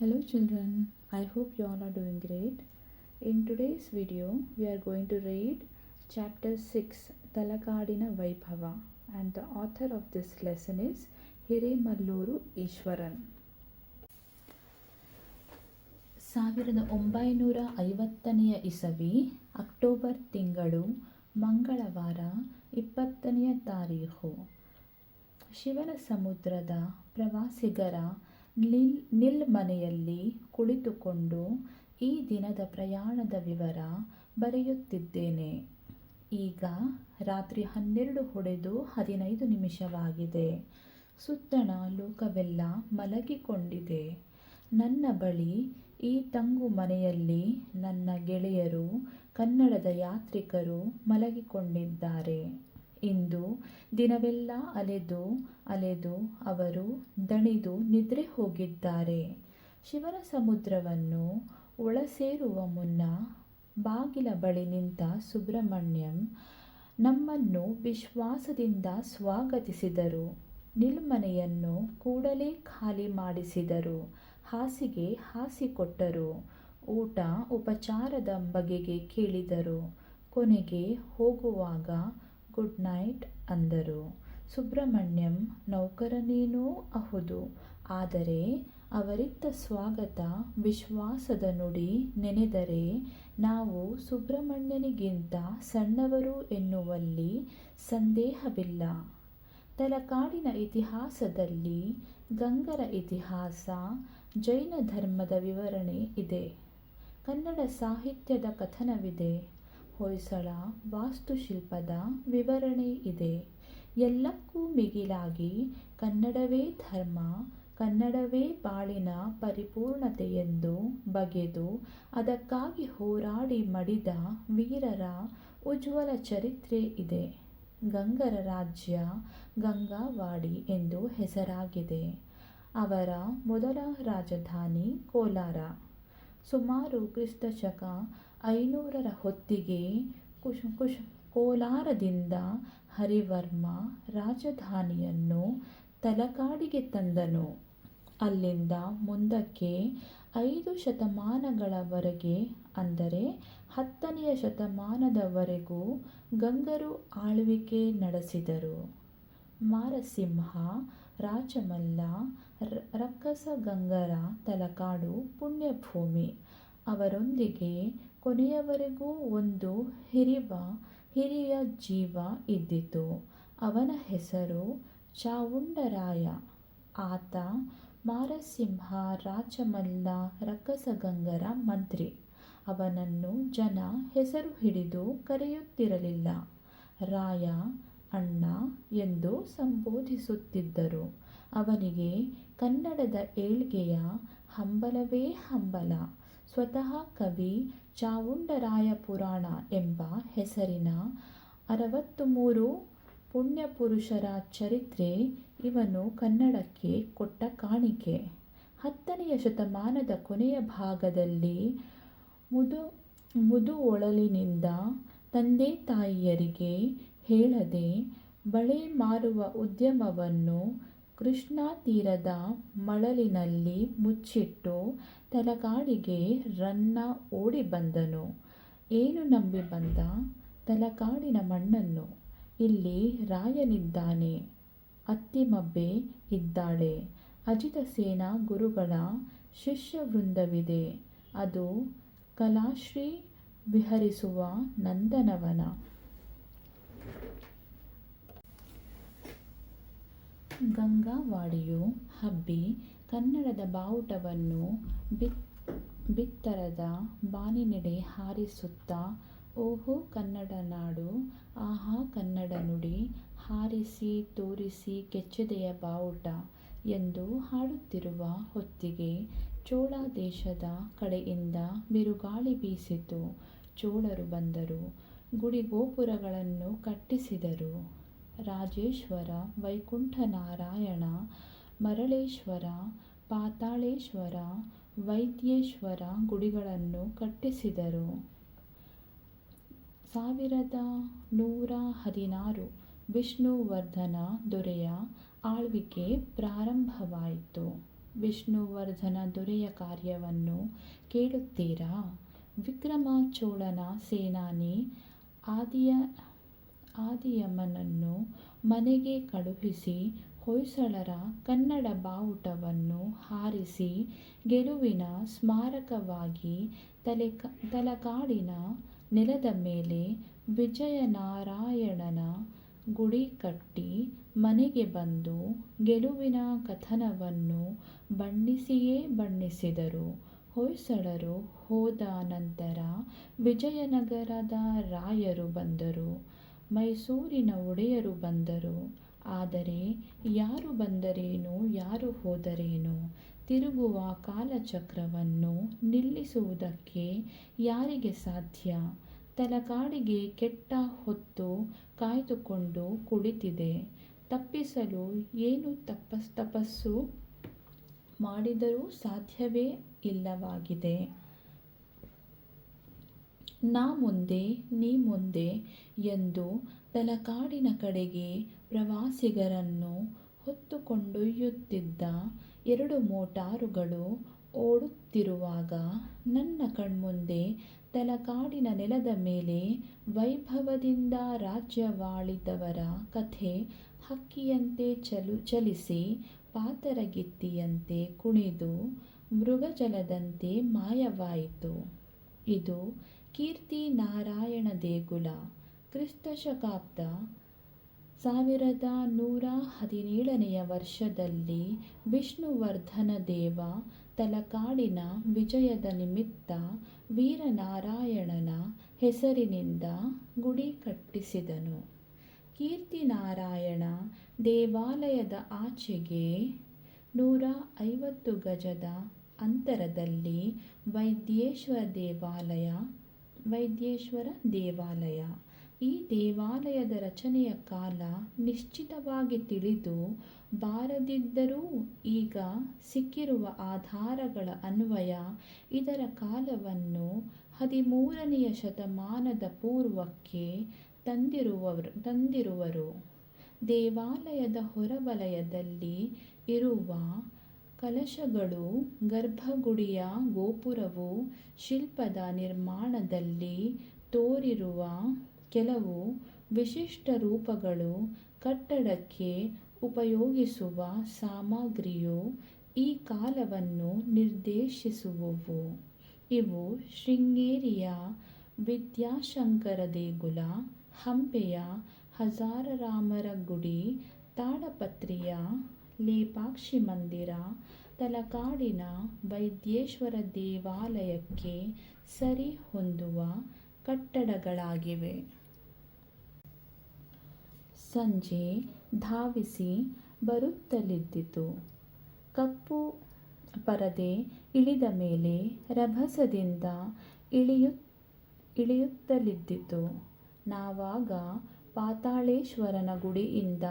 Hello children, I hope you all are doing great. In today's video, we are going to read chapter 6 Talakadina Vaibhava, and the author of this lesson is Hiremaluru Ishwaran. 1950 ಇಸವಿ October ತಿಂಗಳು ಮಂಗಳವಾರ 20ನೇ ತಾರೀಖು ಶಿವನ ಸಮುದ್ರದ ಪ್ರವಾಸಿಗರ ನಿಲ್ ಮನೆಯಲ್ಲಿ ಕುಳಿತುಕೊಂಡು ಈ ದಿನದ ಪ್ರಯಾಣದ ವಿವರ ಬರೆಯುತ್ತಿದ್ದೇನೆ. ಈಗ ರಾತ್ರಿ 12 ಹೊಡೆದು 15 ನಿಮಿಷವಾಗಿದೆ. ಸುತ್ತಣ ಲೋಕವೆಲ್ಲ ಮಲಗಿಕೊಂಡಿದೆ. ನನ್ನ ಬಳಿ ಈ ತಂಗು ಮನೆಯಲ್ಲಿ ನನ್ನ ಗೆಳೆಯರು, ಕನ್ನಡದ ಯಾತ್ರಿಕರು ಮಲಗಿಕೊಂಡಿದ್ದಾರೆ. ಇಂದು ದಿನವೆಲ್ಲ ಅಲೆದು ಅವರು ದಣಿದು ನಿದ್ರೆ ಹೋಗಿದ್ದಾರೆ. ಶಿವನ ಸಮುದ್ರವನ್ನು ಒಳಸೇರುವ ಮುನ್ನ ಬಾಗಿಲ ಬಳಿ ನಿಂತ ಸುಬ್ರಹ್ಮಣ್ಯಂ ನಮ್ಮನ್ನು ವಿಶ್ವಾಸದಿಂದ ಸ್ವಾಗತಿಸಿದರು. ನಿಲ್ಮನೆಯನ್ನು ಕೂಡಲೇ ಖಾಲಿ ಮಾಡಿಸಿದರು. ಹಾಸಿಗೆ ಹಾಸಿಕೊಟ್ಟರು. ಊಟ ಉಪಚಾರದ ಬಗೆಗೆ ಕೇಳಿದರು. ಕೊನೆಗೆ ಹೋಗುವಾಗ ಗುಡ್ ನೈಟ್ ಅಂದರು. ಸುಬ್ರಹ್ಮಣ್ಯಂ ನೌಕರನೇನೋ ಅಹುದು, ಆದರೆ ಅವರಿತ್ತ ಸ್ವಾಗತ ವಿಶ್ವಾಸದ ನುಡಿ ನೆನೆದರೆ ನಾವು ಸುಬ್ರಹ್ಮಣ್ಯನಿಗಿಂತ ಸಣ್ಣವರು ಎನ್ನುವಲ್ಲಿ ಸಂದೇಹವಿಲ್ಲ. ತಲಕಾಡಿನ ಇತಿಹಾಸದಲ್ಲಿ ಗಂಗರ ಇತಿಹಾಸ, ಜೈನ ಧರ್ಮದ ವಿವರಣೆ ಇದೆ. ಕನ್ನಡ ಸಾಹಿತ್ಯದ ಕಥನವಿದೆ. ಹೊಯ್ಸಳ ವಾಸ್ತುಶಿಲ್ಪದ ವಿವರಣೆ ಇದೆ. ಎಲ್ಲಕ್ಕೂ ಮಿಗಿಲಾಗಿ ಕನ್ನಡವೇ ಧರ್ಮ, ಕನ್ನಡವೇ ಬಾಳಿನ ಪರಿಪೂರ್ಣತೆಯೆಂದು ಬಗೆದು ಅದಕ್ಕಾಗಿ ಹೋರಾಡಿ ಮಡಿದ ವೀರರ ಉಜ್ವಲ ಚರಿತ್ರೆ ಇದೆ. ಗಂಗರ ರಾಜ್ಯ ಗಂಗಾವಾಡಿ ಎಂದು ಹೆಸರಾಗಿದೆ. ಅವರ ಮೊದಲ ರಾಜಧಾನಿ ಕೋಲಾರ. ಸುಮಾರು ಕ್ರಿಸ್ತಶಕ 500ರ ಹೊತ್ತಿಗೆ ಕೋಲಾರದಿಂದ ಹರಿವರ್ಮ ರಾಜಧಾನಿಯನ್ನು ತಲಕಾಡಿಗೆ ತಂದನು. ಅಲ್ಲಿಂದ ಮುಂದಕ್ಕೆ 5 ಶತಮಾನಗಳವರೆಗೆ, ಅಂದರೆ 10ನೆಯ ಶತಮಾನದವರೆಗೂ ಗಂಗರು ಆಳ್ವಿಕೆ ನಡೆಸಿದರು. ಮಾರಸಿಂಹ, ರಾಚಮಲ್ಲ, ರಕ್ಕಸ ಗಂಗರ ತಲಕಾಡು ಪುಣ್ಯಭೂಮಿ. ಅವರೊಂದಿಗೆ ಕೊನೆಯವರೆಗೂ ಒಂದು ಹಿರಿಯ ಜೀವ ಇದ್ದಿತು. ಅವನ ಹೆಸರು ಚಾವುಂಡರಾಯ. ಆತ ಮಾರಸಿಂಹ, ರಾಚಮಲ್ಲ, ರಕ್ಕಸಗಂಗರ ಮಂತ್ರಿ. ಅವನನ್ನು ಜನ ಹೆಸರು ಹಿಡಿದು ಕರೆಯುತ್ತಿರಲಿಲ್ಲ. ರಾಯ, ಅಣ್ಣ ಎಂದು ಸಂಬೋಧಿಸುತ್ತಿದ್ದರು. ಅವನಿಗೆ ಕನ್ನಡದ ಏಳ್ಗೆಯ ಹಂಬಲವೇ ಹಂಬಲ. ಸ್ವತಃ ಕವಿ ಚಾವುಂಡರಾಯ ಪುರಾಣ ಎಂಬ ಹೆಸರಿನ 63 ಪುಣ್ಯಪುರುಷರ ಚರಿತ್ರೆ ಇವನು ಕನ್ನಡಕ್ಕೆ ಕೊಟ್ಟ ಕಾಣಿಕೆ. 10ನೆಯ ಶತಮಾನದ ಕೊನೆಯ ಭಾಗದಲ್ಲಿ ಮುದುಒಳಲಿನಿಂದ ತಂದೆ ತಾಯಿಯರಿಗೆ ಹೇಳದೆ ಬಳೆ ಮಾರುವ ಉದ್ಯಮವನ್ನು ಕೃಷ್ಣಾ ತೀರದ ಮಳಲಿನಲ್ಲಿ ಮುಚ್ಚಿಟ್ಟು ತಲಕಾಡಿಗೆ ರನ್ನ ಓಡಿ ಬಂದನು. ಏನು ನಂಬಿ ಬಂದ? ತಲಕಾಡಿನ ಮಣ್ಣನ್ನು. ಇಲ್ಲಿ ರಾಯನಿದ್ದಾನೆ, ಅತ್ತಿಮಬ್ಬೆ ಇದ್ದಾಳೆ, ಅಜಿತಸೇನ ಗುರುಗಳ ಶಿಷ್ಯವೃಂದವಿದೆ. ಅದು ಕಲಾಶ್ರೀ ವಿಹರಿಸುವ ನಂದನವನ. ಗಂಗಾವಾಡಿಯು ಹಬ್ಬಿ ಕನ್ನಡದ ಬಾವುಟವನ್ನು ಬಿತ್ತರದ ಬಾನಿನೆಡೆ ಹಾರಿಸುತ್ತಾ ಓಹೋ ಕನ್ನಡ ನಾಡು, ಆಹಾ ಕನ್ನಡ ನುಡಿ, ಹಾರಿಸಿ ತೋರಿಸಿ ಕೆಚ್ಚೆದೆಯ ಬಾವುಟ ಎಂದು ಹಾಡುತ್ತಿರುವ ಹೊತ್ತಿಗೆ ಚೋಳ ದೇಶದ ಕಡೆಯಿಂದ ಬಿರುಗಾಳಿ ಬೀಸಿತು. ಚೋಳರು ಬಂದರು. ಗುಡಿಗೋಪುರಗಳನ್ನು ಕಟ್ಟಿಸಿದರು. ರಾಜೇಶ್ವರ, ವೈಕುಂಠನಾರಾಯಣ, ಮರಳೇಶ್ವರ, ಪಾತಾಳೇಶ್ವರ, ವೈದ್ಯೇಶ್ವರ ಗುಡಿಗಳನ್ನು ಕಟ್ಟಿಸಿದರು. 1116 ವಿಷ್ಣುವರ್ಧನ ದೊರೆಯ ಆಳ್ವಿಕೆ ಪ್ರಾರಂಭವಾಯಿತು. ವಿಷ್ಣುವರ್ಧನ ದೊರೆಯ ಕಾರ್ಯವನ್ನು ಕೇಳುತ್ತೀರಾ? ವಿಕ್ರಮ ಚೋಳನ ಸೇನಾನಿ ಆದಿಯಮನನ್ನು ಮನೆಗೆ ಕಳುಹಿಸಿ ಹೊಯ್ಸಳರ ಕನ್ನಡ ಬಾವುಟವನ್ನು ಹಾರಿಸಿ ಗೆಲುವಿನ ಸ್ಮಾರಕವಾಗಿ ತಲಕಾಡಿನ ನೆಲದ ಮೇಲೆ ವಿಜಯನಾರಾಯಣನ ಗುಡಿ ಕಟ್ಟಿ ಮನೆಗೆ ಬಂದು ಗೆಲುವಿನ ಕಥನವನ್ನು ಬಣ್ಣಿಸಿಯೇ ಬಣ್ಣಿಸಿದರು. ಹೊಯ್ಸಳರು ಹೋದ ನಂತರ ವಿಜಯನಗರದ ರಾಯರು ಬಂದರು, ಮೈಸೂರಿನ ಒಡೆಯರು ಬಂದರು. ಆದರೆ ಯಾರು ಬಂದರೇನು, ಯಾರು ಹೋದರೇನು, ತಿರುಗುವ ಕಾಲಚಕ್ರವನ್ನು ನಿಲ್ಲಿಸುವುದಕ್ಕೆ ಯಾರಿಗೆ ಸಾಧ್ಯ? ತಲಕಾಡಿಗೆ ಕೆಟ್ಟ ಹೊತ್ತು ಕಾಯ್ದುಕೊಂಡು ಕುಳಿತಿದೆ. ತಪ್ಪಿಸಲು ಏನು ತಪಸ್ಸು ಮಾಡಿದರೂ ಸಾಧ್ಯವೇ ಇಲ್ಲವಾಗಿದೆ. ನಾ ಮುಂದೆ ನೀ ಮುಂದೆ ಎಂದು ತಲಕಾಡಿನ ಕಡೆಗೆ ಪ್ರವಾಸಿಗರನ್ನು ಹೊತ್ತುಕೊಂಡೊಯ್ಯುತ್ತಿದ್ದ 2 ಮೋಟಾರುಗಳು ಓಡುತ್ತಿರುವಾಗ ನನ್ನ ಕಣ್ಮುಂದೆ ತಲಕಾಡಿನ ನೆಲದ ಮೇಲೆ ವೈಭವದಿಂದ ರಾಜ್ಯವಾಳಿದವರ ಕಥೆ ಹಕ್ಕಿಯಂತೆ ಚಲಿಸಿ ಪಾತರಗಿತ್ತಿಯಂತೆ ಕುಣಿದು ಮೃಗಜಲದಂತೆ ಮಾಯವಾಯಿತು. ಇದು ಕೀರ್ತಿ ನಾರಾಯಣ ದೇಗುಲ. ಕ್ರಿಸ್ತಶಕಾಬ್ದ 1117 ವರ್ಷದಲ್ಲಿ ವಿಷ್ಣುವರ್ಧನ ದೇವ ತಲಕಾಡಿನ ವಿಜಯದ ನಿಮಿತ್ತ ವೀರನಾರಾಯಣನ ಹೆಸರಿನಿಂದ ಗುಡಿ ಕಟ್ಟಿಸಿದನು. ಕೀರ್ತಿನಾರಾಯಣ ದೇವಾಲಯದ ಆಚೆಗೆ 150 ಗಜದ ಅಂತರದಲ್ಲಿ ವೈದ್ಯೇಶ್ವರ ದೇವಾಲಯ. ಈ ದೇವಾಲಯದ ರಚನೆಯ ಕಾಲ ನಿಶ್ಚಿತವಾಗಿ ತಿಳಿದು ಬಾರದಿದ್ದರೂ ಈಗ ಸಿಕ್ಕಿರುವ ಆಧಾರಗಳ ಅನ್ವಯ ಇದರ ಕಾಲವನ್ನು 13ನೇ ಶತಮಾನದ ಪೂರ್ವಕ್ಕೆ ತಂದಿರುವರು. ದೇವಾಲಯದ ಹೊರವಲಯದಲ್ಲಿ ಇರುವ ಕಲಶಗಳು, ಗರ್ಭಗುಡಿಯ ಗೋಪುರವು, ಶಿಲ್ಪದ ನಿರ್ಮಾಣದಲ್ಲಿ ತೋರಿರುವ ಕೆಲವು ವಿಶಿಷ್ಟ ರೂಪಗಳು, ಕಟ್ಟಡಕ್ಕೆ ಉಪಯೋಗಿಸುವ ಸಾಮಗ್ರಿಯು ಈ ಕಾಲವನ್ನು ನಿರ್ದೇಶಿಸುವುವು. ಇವು ಶೃಂಗೇರಿಯ ವಿದ್ಯಾಶಂಕರ ದೇಗುಲ, ಹಂಪೆಯ ಹಜಾರರಾಮರ ಗುಡಿ, ತಾಡಪತ್ರಿಯ ಲೇಪಾಕ್ಷಿ ಮಂದಿರ, ತಲಕಾಡಿನ ವೈದ್ಯೇಶ್ವರ ದೇವಾಲಯಕ್ಕೆ ಸರಿ ಹೊಂದುವ ಕಟ್ಟಡಗಳಾಗಿವೆ. ಸಂಜೆ ಧಾವಿಸಿ ಬರುತ್ತಲಿದ್ದಿತು. ಕಪ್ಪು ಪರದೆ ಇಳಿದ ಮೇಲೆ ರಭಸದಿಂದ ಇಳಿಯುತ್ತಲಿದ್ದಿತು. ನಾವಾಗ ಪಾತಾಳೇಶ್ವರನ ಗುಡಿಯಿಂದ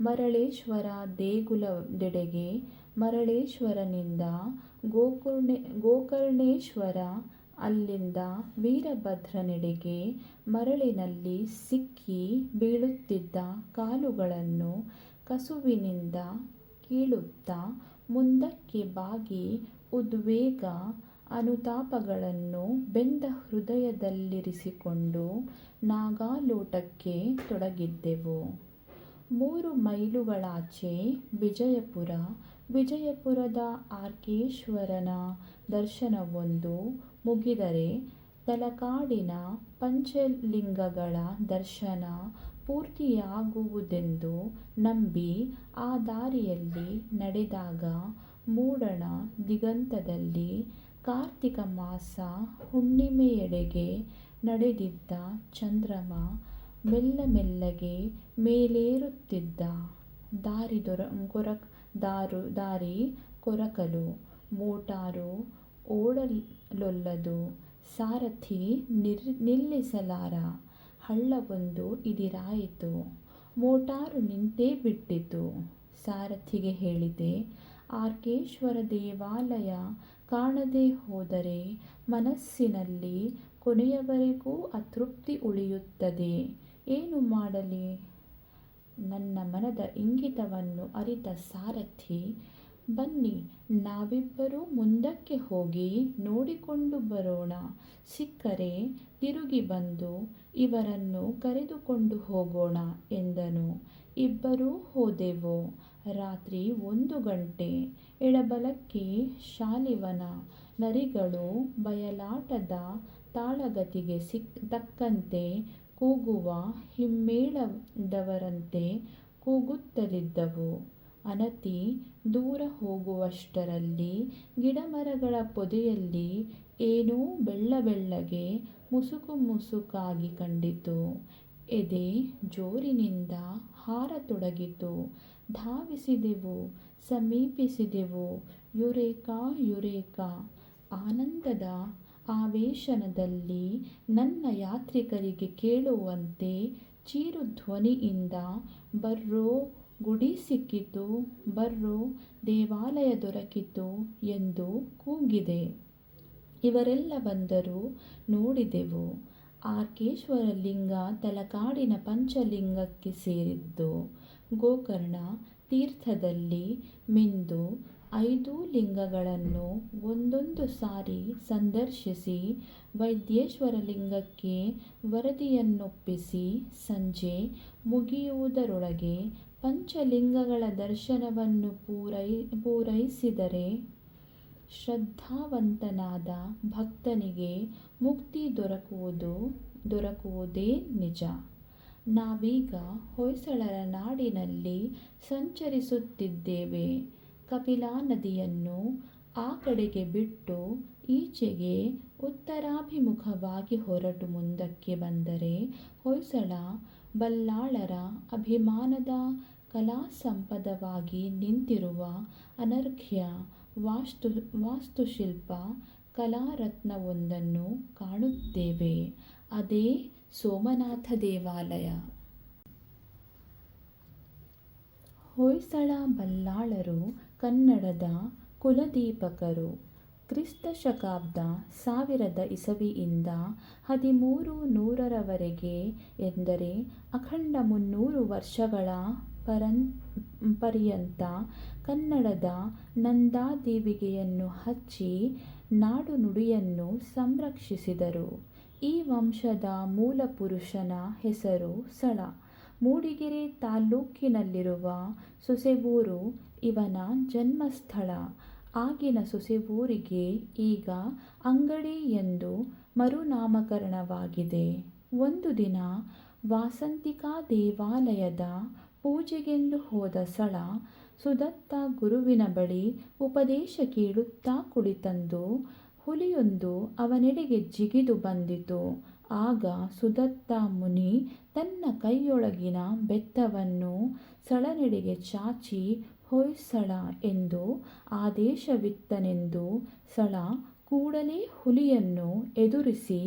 ಮರಳೇಶ್ವರ ದೇಗುಲದೆಡೆಗೆ, ಮರಳೇಶ್ವರನಿಂದ ಗೋಕರ್ಣೇಶ್ವರ, ಅಲ್ಲಿಂದ ವೀರಭದ್ರನೆಡೆಗೆ ಮರಳಿನಲ್ಲಿ ಸಿಕ್ಕಿ ಬೀಳುತ್ತಿದ್ದ ಕಾಲುಗಳನ್ನು ಕಸುವಿನಿಂದ ಕೀಳುತ್ತಾ ಮುಂದಕ್ಕೆ ಬಾಗಿ ಉದ್ವೇಗ ಅನುತಾಪಗಳನ್ನು ಬೆಂದ ಹೃದಯದಲ್ಲಿರಿಸಿಕೊಂಡು ನಾಗಾಲೋಟಕ್ಕೆ ತೊಡಗಿದ್ದೆವು. 3 ಮೈಲುಗಳಾಚೆ ವಿಜಯಪುರ. ವಿಜಯಪುರದ ಆರ್ಕೇಶ್ವರನ ದರ್ಶನವೊಂದು ಮುಗಿದರೆ ತಲಕಾಡಿನ ಪಂಚಲಿಂಗಗಳ ದರ್ಶನ ಪೂರ್ತಿಯಾಗುವುದೆಂದು ನಂಬಿ ಆ ದಾರಿಯಲ್ಲಿ ನಡೆದಾಗ ಮೂಡಣ ದಿಗಂತದಲ್ಲಿ ಕಾರ್ತಿಕ ಮಾಸ ಹುಣ್ಣಿಮೆಯೆಡೆಗೆ ನಡೆದಿದ್ದ ಚಂದ್ರಮ ಮೆಲ್ಲಗೆ ಮೇಲೇರುತ್ತಿದ್ದ. ದಾರಿ ಕೊರಕಲು, ಮೋಟಾರು ಓಡಲೊಲ್ಲದು, ಸಾರಥಿ ನಿಲ್ಲಿಸಲಾರ. ಹಳ್ಳವೊಂದು ಇದಿರಾಯಿತು. ಮೋಟಾರು ನಿಂತೇ ಬಿಟ್ಟಿತು. ಸಾರಥಿಗೆ ಹೇಳಿದೆ, ಆರ್ಕೇಶ್ವರ ದೇವಾಲಯ ಕಾಣದೆ ಹೋದರೆ ಮನಸ್ಸಿನಲ್ಲಿ ಕೊನೆಯವರೆಗೂ ಅತೃಪ್ತಿ ಉಳಿಯುತ್ತದೆ. ಏನು ಮಾಡಲಿ? ನನ್ನ ಮನದ ಇಂಗಿತವನ್ನು ಅರಿತ ಸಾರಥಿ ಬನ್ನಿ ನಾವಿಬ್ಬರೂ ಮುಂದಕ್ಕೆ ಹೋಗಿ ನೋಡಿಕೊಂಡು ಬರೋಣ. ಸಿಕ್ಕರೆ ತಿರುಗಿ ಬಂದು ಇವರನ್ನು ಕರೆದುಕೊಂಡು ಹೋಗೋಣ ಎಂದನು. ಇಬ್ಬರೂ ಹೋದೆವು. ರಾತ್ರಿ 1 ಗಂಟೆ. ಎಡಬಲಕ್ಕೆ ಶಾಲಿವನ ನರಿಗಳು ಬಯಲಾಟದ ತಾಳಗತಿಗೆ ತಕ್ಕಂತೆ ಕೂಗುವ ಹಿಮ್ಮೇಳದವರಂತೆ ಕೂಗುತ್ತಲಿದ್ದವು. ಅನತಿ ದೂರ ಹೋಗುವಷ್ಟರಲ್ಲಿ ಗಿಡಮರಗಳ ಪೊದೆಯಲ್ಲಿ ಏನೋ ಬೆಳ್ಳಗೆ ಮುಸುಕಾಗಿ ಕಂಡಿತು. ಎದೆ ಜೋರಿನಿಂದ ಹಾರತೊಡಗಿತು. ಧಾವಿಸಿದೆವು, ಸಮೀಪಿಸಿದೆವು. Eureka Eureka! ಆನಂದದ ಆವೇಶನದಲ್ಲಿ ನನ್ನ ಯಾತ್ರಿಕರಿಗೆ ಕೇಳುವಂತೆ ಚೀರುಧ್ವನಿಯಿಂದ ಬರ್ರೋ, ಗುಡಿ ಸಿಕ್ಕಿತು, ಬರ್ರೋ, ದೇವಾಲಯ ದೊರಕಿತು ಎಂದು ಕೂಗಿದೆ. ಇವರೆಲ್ಲ ಬಂದರು. ನೋಡಿದೆವು. ಆರ್ಕೇಶ್ವರ ಲಿಂಗ ತಲಕಾಡಿನ ಪಂಚಲಿಂಗಕ್ಕೆ ಸೇರಿದ್ದು. ಗೋಕರ್ಣ ತೀರ್ಥದಲ್ಲಿ ಮಿಂದು 5 ಲಿಂಗಗಳನ್ನು ಒಂದೊಂದು ಸಾರಿ ಸಂದರ್ಶಿಸಿ ವೈದ್ಯೇಶ್ವರ ಲಿಂಗಕ್ಕೆ ವರದಿಯನ್ನೊಪ್ಪಿಸಿ ಸಂಜೆ ಮುಗಿಯುವುದರೊಳಗೆ ಪಂಚಲಿಂಗಗಳ ದರ್ಶನವನ್ನು ಪೂರೈಸಿದರೆ ಶ್ರದ್ಧಾವಂತನಾದ ಭಕ್ತನಿಗೆ ಮುಕ್ತಿ ದೊರಕುವುದೇ ನಿಜ. ನಾವೀಗ ಹೊಯ್ಸಳರ ನಾಡಿನಲ್ಲಿ ಸಂಚರಿಸುತ್ತಿದ್ದೇವೆ. ಕಪಿಲಾ ನದಿಯನ್ನು ಆ ಕಡೆಗೆ ಬಿಟ್ಟು ಈಚೆಗೆ ಉತ್ತರಾಭಿಮುಖವಾಗಿ ಹೊರಟು ಮುಂದಕ್ಕೆ ಬಂದರೆ ಹೊಯ್ಸಳ ಬಲ್ಲಾಳರ ಅಭಿಮಾನದ ಕಲಾಸಂಪದವಾಗಿ ನಿಂತಿರುವ ಅನರ್ಘ್ಯ ವಾಸ್ತುಶಿಲ್ಪ ಕಲಾರತ್ನವೊಂದನ್ನು ಕಾಣುತ್ತೇವೆ. ಅದೇ ಸೋಮನಾಥ ದೇವಾಲಯ. ಹೊಯ್ಸಳ ಬಲ್ಲಾಳರು ಕನ್ನಡದ ಕುಲದೀಪಕರು. ಕ್ರಿಸ್ತ ಶಕಾಬ್ದ 1000 ಇಸವಿಯಿಂದ 1300ರವರೆಗೆ ಎಂದರೆ ಅಖಂಡ 300 ವರ್ಷಗಳ ಪರ್ಯಂತ ಕನ್ನಡದ ನಂದಾದೀವಿಗೆಯನ್ನು ಹಚ್ಚಿ ನಾಡು ನುಡಿಯನ್ನು ಸಂರಕ್ಷಿಸಿದರು. ಈ ವಂಶದ ಮೂಲಪುರುಷನ ಹೆಸರು ಸಳ. ಮೂಡಿಗೆರೆ ತಾಲ್ಲೂಕಿನಲ್ಲಿರುವ ಸೊಸೆವೂರು ಇವನ ಜನ್ಮಸ್ಥಳ. ಆಗಿನ ಸೊಸೆವೂರಿಗೆ ಈಗ ಅಂಗಡಿ ಎಂದು ಮರುನಾಮಕರಣವಾಗಿದೆ. ಒಂದು ದಿನ ವಾಸಂತಿಕಾ ದೇವಾಲಯದ ಪೂಜೆಗೆಂದು ಹೋದ ಸಳ ಸುದತ್ತ ಗುರುವಿನ ಬಳಿ ಉಪದೇಶ ಕೇಳುತ್ತಾ ಕುಳಿತಂದು ಹುಲಿಯೊಂದು ಅವನೆಡೆಗೆ ಜಿಗಿದು ಬಂದಿತು. ಆಗ ಸುದತ್ತ ಮುನಿ ತನ್ನ ಕೈಯೊಳಗಿನ ಬೆತ್ತವನ್ನು ಸಳನೆಡೆಗೆ ಚಾಚಿ ಹೊಯ್ಸಳ ಎಂದು ಆದೇಶವಿತ್ತನೆಂದು ಸಳ ಕೂಡಲೇ ಹುಲಿಯನ್ನು ಎದುರಿಸಿ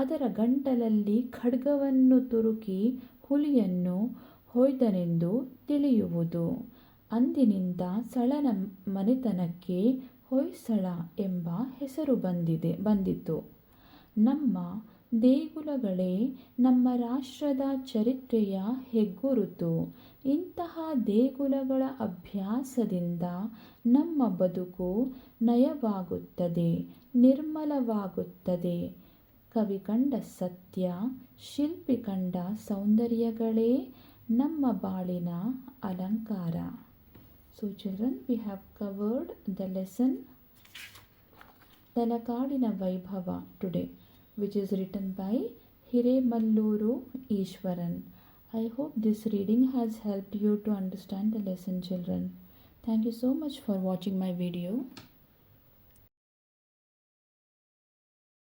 ಅದರ ಗಂಟಲಲ್ಲಿ ಖಡ್ಗವನ್ನು ತುರುಕಿ ಹುಲಿಯನ್ನು ಹೊಯ್ದನೆಂದು ತಿಳಿಯುವುದು. ಅಂದಿನಿಂದ ಸಳನ ಮನೆತನಕ್ಕೆ ಹೊಯ್ಸಳ ಎಂಬ ಹೆಸರು ಬಂದಿತು. ನಮ್ಮ ದೇಗುಲಗಳೇ ನಮ್ಮ ರಾಷ್ಟ್ರದ ಚರಿತ್ರೆಯ ಹೆಗ್ಗುರುತು. ಇಂತಹ ದೇಗುಲಗಳ ಅಭ್ಯಾಸದಿಂದ ನಮ್ಮ ಬದುಕು ನಯವಾಗುತ್ತದೆ, ನಿರ್ಮಲವಾಗುತ್ತದೆ. ಕವಿ ಕಂಡ ಸತ್ಯ, ಶಿಲ್ಪಿ ಕಂಡ ಸೌಂದರ್ಯಗಳೇ ನಮ್ಮ ಬಾಳಿನ ಅಲಂಕಾರ. So children, we have covered the lesson Talakadina Vaibhava today, which is written by Hiremalluru Ishwaran. I hope this reading has helped you to understand the lesson, children. Thank you so much for watching my video.